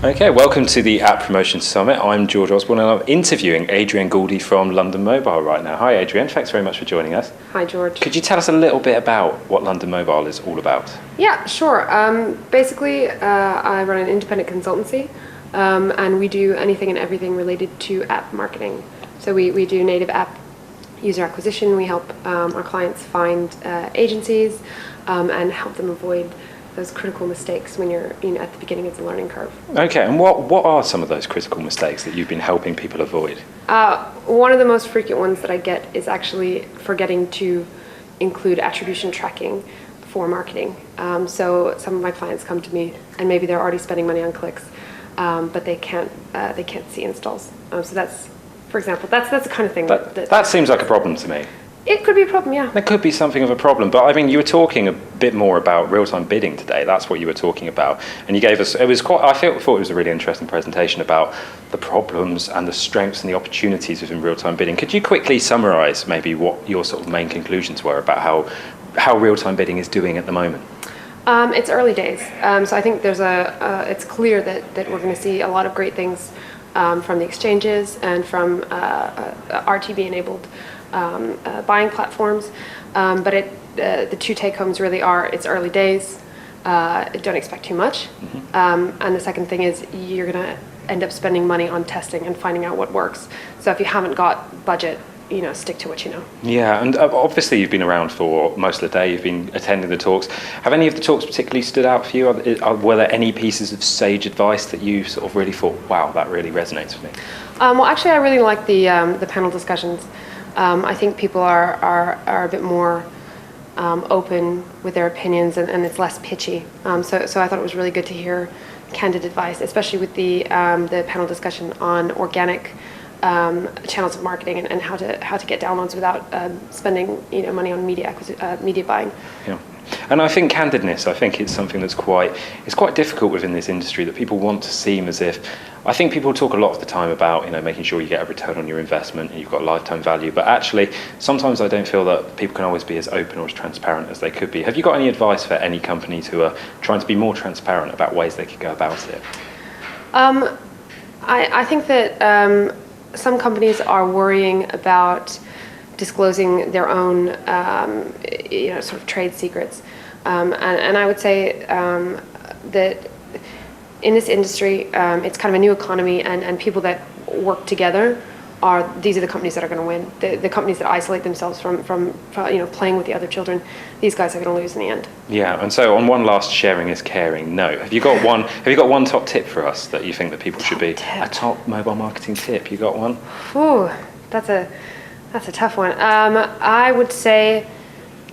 Okay, welcome to the App Promotion Summit. I'm George Osborne and I'm interviewing Adrienne Gauldie from London Mobile right now. Hi Adrienne, thanks very much for joining us. Hi George. Could you tell us a little bit about what London Mobile is all about? Yeah, sure. Basically, I run an independent consultancy and we do anything and everything related to app marketing. So we do native app user acquisition. We help our clients find agencies and help them avoid those critical mistakes when you're at the beginning of the learning curve. Okay, and what are some of those critical mistakes that you've been helping people avoid? One of the most frequent ones that I get is actually forgetting to include attribution tracking for marketing. So some of my clients come to me and maybe they're already spending money on clicks, but they can't see installs. So that's, for example, that's the kind of thing that seems like a problem to me. It could be a problem, yeah. There could be something of a problem, but I mean, you were talking a bit more about real-time bidding today. That's what you were talking about, and you gave us. It was quite. I thought it was a really interesting presentation about the problems and the strengths and the opportunities within real-time bidding. Could you quickly summarise maybe what your sort of main conclusions were about how real-time bidding is doing at the moment? It's early days, so I think there's it's clear that we're going to see a lot of great things from the exchanges and from RTB-enabled buying platforms, but the two take-homes really are: it's early days, don't expect too much, and the second thing is you're going to end up spending money on testing and finding out what works. So if you haven't got budget, stick to what you know. Yeah, and obviously you've been around for most of the day, you've been attending the talks. Have any of the talks particularly stood out for you? Were there any pieces of sage advice that you sort of really thought, wow, that really resonates with me? Well, actually I really like the panel discussions. I think people are a bit more open with their opinions and it's less pitchy. So I thought it was really good to hear candid advice, especially with the panel discussion on organic channels of marketing and how to get downloads without spending money on media buying. Yeah. And I think candidness, I think it's something that's quite difficult within this industry, that people want to seem as if, I think people talk a lot of the time about making sure you get a return on your investment and you've got lifetime value, but actually sometimes I don't feel that people can always be as open or as transparent as they could be. Have you got any advice for any companies who are trying to be more transparent about ways they could go about it? I think that some companies are worrying about disclosing their own sort of trade secrets, and I would say that in this industry it's kind of a new economy, and people that work together these are the companies that are going to win. The companies that isolate themselves from playing with the other children, these guys are going to lose in the end. Yeah, and so on one last sharing is caring. No, have you got one top tip for us that you think that people should be a top mobile marketing tip? You got one? Ooh, that's a tough one. I would say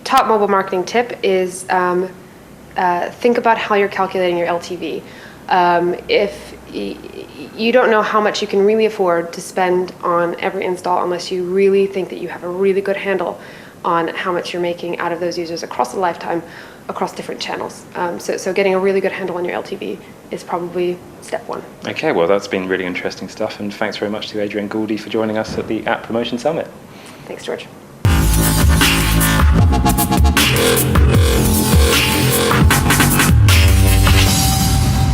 top mobile marketing tip is think about how you're calculating your LTV. If you don't know how much you can really afford to spend on every install unless you really think that you have a really good handle on how much you're making out of those users across the lifetime, across different channels. So getting a really good handle on your LTV is probably step one. Okay, well that's been really interesting stuff, and thanks very much to Adrienne Gauldie for joining us at the App Promotion Summit. Thanks, George.